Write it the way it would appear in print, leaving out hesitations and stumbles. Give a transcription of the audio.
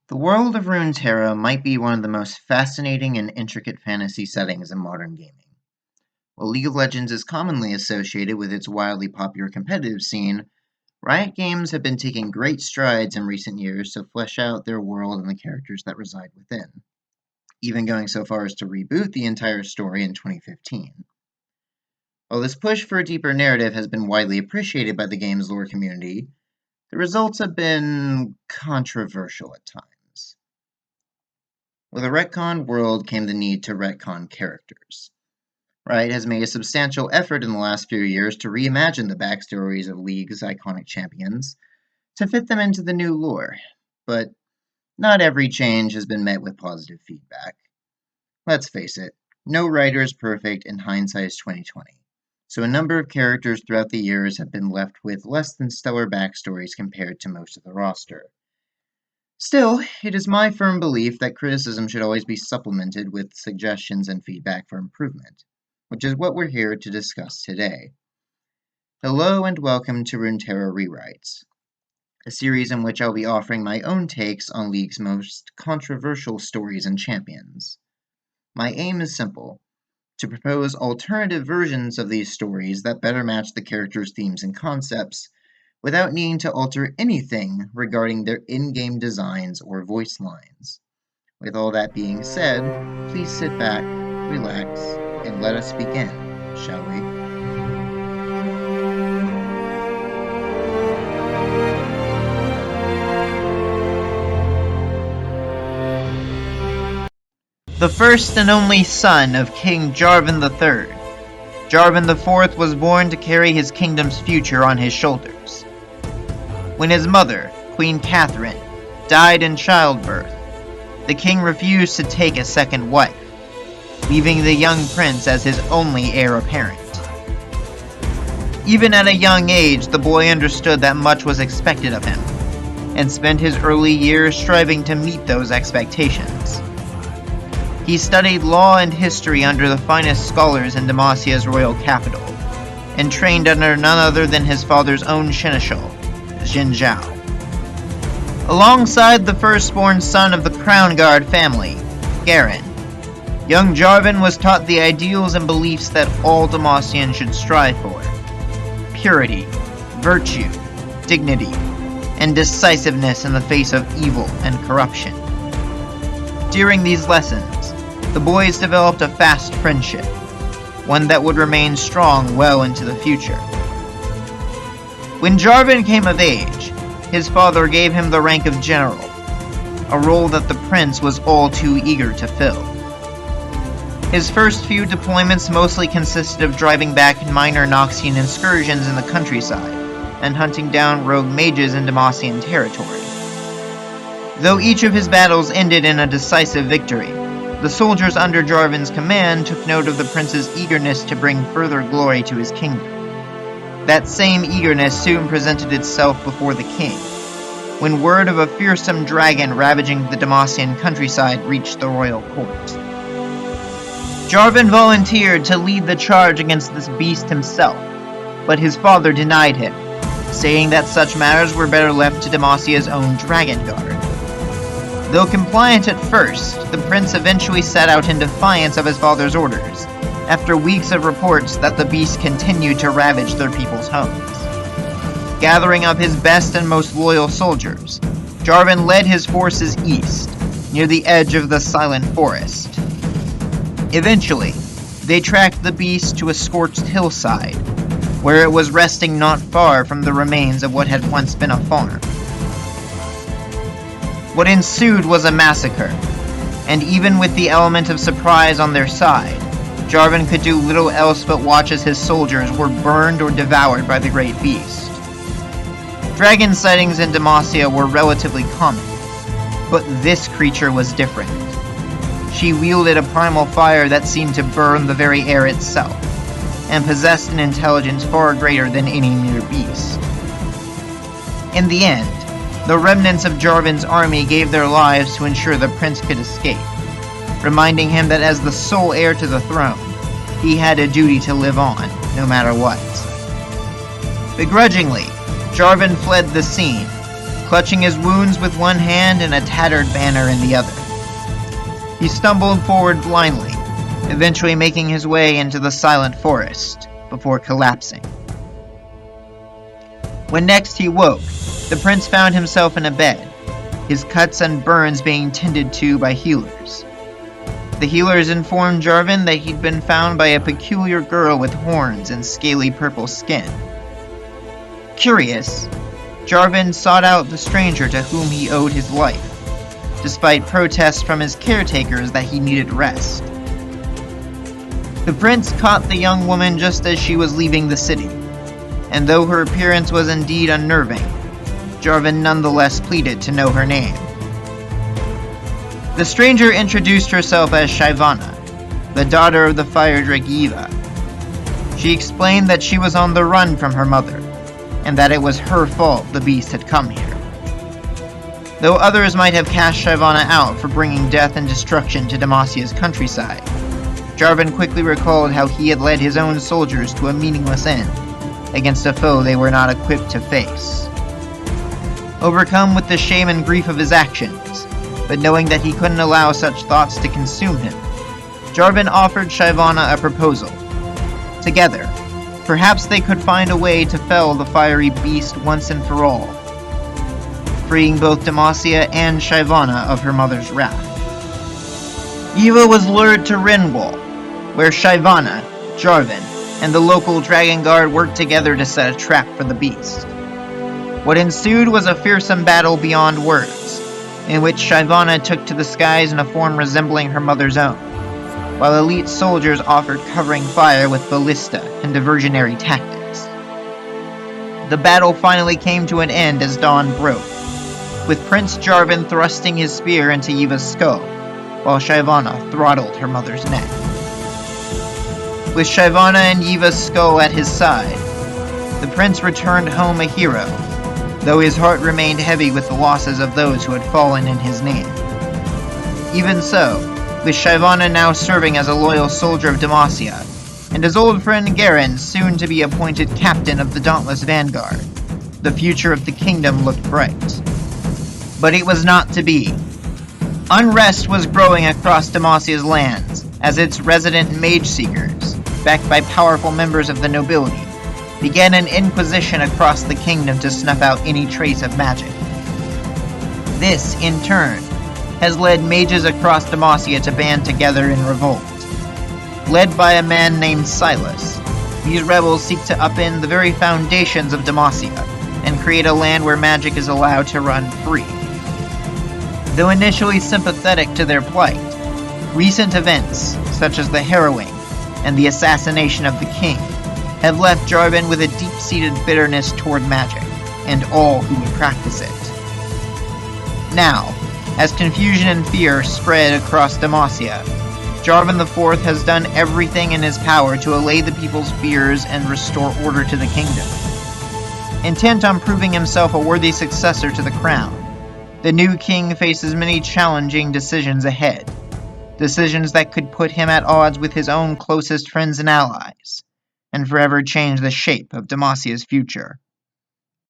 The world of Runeterra might be one of the most fascinating and intricate fantasy settings in modern gaming. While League of Legends is commonly associated with its wildly popular competitive scene, Riot Games have been taking great strides in recent years to flesh out their world and the characters that reside within, even going so far as to reboot the entire story in 2015. While this push for a deeper narrative has been widely appreciated by the game's lore community, the results have been controversial at times. With a retconned world came the need to retcon characters. Riot has made a substantial effort in the last few years to reimagine the backstories of League's iconic champions to fit them into the new lore, but not every change has been met with positive feedback. Let's face it, no writer is perfect and hindsight is 2020, so a number of characters throughout the years have been left with less than stellar backstories compared to most of the roster. Still, it is my firm belief that criticism should always be supplemented with suggestions and feedback for improvement, which is what we're here to discuss today. Hello and welcome to Runeterra Rewrites, a series in which I'll be offering my own takes on League's most controversial stories and champions. My aim is simple, to propose alternative versions of these stories that better match the characters' themes and concepts, without needing to alter anything regarding their in-game designs or voice lines. With all that being said, please sit back, relax, and let us begin, shall we? The first and only son of King Jarvan III, Jarvan IV was born to carry his kingdom's future on his shoulders. When his mother, Queen Catherine, died in childbirth, the king refused to take a second wife, leaving the young prince as his only heir apparent. Even at a young age, the boy understood that much was expected of him, and spent his early years striving to meet those expectations. He studied law and history under the finest scholars in Demasia's royal capital, and trained under none other than his father's own seneschal, Jin Zhao. Alongside the firstborn son of the Crown Guard family, Garen, young Jarvan was taught the ideals and beliefs that all Demasians should strive for: purity, virtue, dignity, and decisiveness in the face of evil and corruption. During these lessons, the boys developed a fast friendship, one that would remain strong well into the future. When Jarvan came of age, his father gave him the rank of general, a role that the prince was all too eager to fill. His first few deployments mostly consisted of driving back minor Noxian excursions in the countryside, and hunting down rogue mages in Demasian territory. Though each of his battles ended in a decisive victory, the soldiers under Jarvan's command took note of the prince's eagerness to bring further glory to his kingdom. That same eagerness soon presented itself before the king, when word of a fearsome dragon ravaging the Demasian countryside reached the royal court. Jarvan volunteered to lead the charge against this beast himself, but his father denied him, saying that such matters were better left to Demasia's own Dragon Guard. Though compliant at first, the prince eventually set out in defiance of his father's orders, after weeks of reports that the beast continued to ravage their people's homes. Gathering up his best and most loyal soldiers, Jarvan led his forces east, near the edge of the Silent Forest. Eventually, they tracked the beast to a scorched hillside, where it was resting not far from the remains of what had once been a farm. What ensued was a massacre, and even with the element of surprise on their side, Jarvan could do little else but watch as his soldiers were burned or devoured by the great beast. Dragon sightings in Demacia were relatively common, but this creature was different. She wielded a primal fire that seemed to burn the very air itself, and possessed an intelligence far greater than any mere beast. In the end, the remnants of Jarvan's army gave their lives to ensure the prince could escape, reminding him that as the sole heir to the throne, he had a duty to live on, no matter what. Begrudgingly, Jarvan fled the scene, clutching his wounds with one hand and a tattered banner in the other. He stumbled forward blindly, eventually making his way into the silent forest before collapsing. When next he woke, the prince found himself in a bed, his cuts and burns being tended to by healers. The healers informed Jarvan that he'd been found by a peculiar girl with horns and scaly purple skin. Curious, Jarvan sought out the stranger to whom he owed his life, despite protests from his caretakers that he needed rest. The prince caught the young woman just as she was leaving the city, and though her appearance was indeed unnerving, Jarvan nonetheless pleaded to know her name. The stranger introduced herself as Shyvana, the daughter of the fire drake Yvva. She explained that she was on the run from her mother, and that it was her fault the beast had come here. Though others might have cast Shyvana out for bringing death and destruction to Demasia's countryside, Jarvan quickly recalled how he had led his own soldiers to a meaningless end, against a foe they were not equipped to face. Overcome with the shame and grief of his actions, but knowing that he couldn't allow such thoughts to consume him, Jarvan offered Shyvana a proposal. Together, perhaps they could find a way to fell the fiery beast once and for all, freeing both Demacia and Shyvana of her mother's wrath. Yvva was lured to Rinwall, where Shyvana, Jarvan, and the local dragon guard worked together to set a trap for the beast. What ensued was a fearsome battle beyond words, in which Shyvana took to the skies in a form resembling her mother's own, while elite soldiers offered covering fire with ballista and diversionary tactics. The battle finally came to an end as dawn broke, with Prince Jarvan thrusting his spear into Yvva's skull, while Shyvana throttled her mother's neck. With Shyvana and Yvva's skull at his side, the prince returned home a hero, though his heart remained heavy with the losses of those who had fallen in his name. Even so, with Shyvana now serving as a loyal soldier of Demacia, and his old friend Garen soon to be appointed captain of the Dauntless Vanguard, the future of the kingdom looked bright. But it was not to be. Unrest was growing across Demacia's lands, as its resident mage-seekers, backed by powerful members of the nobility, began an inquisition across the kingdom to snuff out any trace of magic. This, in turn, has led mages across Demacia to band together in revolt. Led by a man named Silas, these rebels seek to upend the very foundations of Demacia and create a land where magic is allowed to run free. Though initially sympathetic to their plight, recent events, such as the harrowing and the assassination of the king, have left Jarvan with a deep-seated bitterness toward magic, and all who would practice it. Now, as confusion and fear spread across Demacia, Jarvan IV has done everything in his power to allay the people's fears and restore order to the kingdom. Intent on proving himself a worthy successor to the crown, the new king faces many challenging decisions ahead, decisions that could put him at odds with his own closest friends and allies, and forever change the shape of Demacia's future.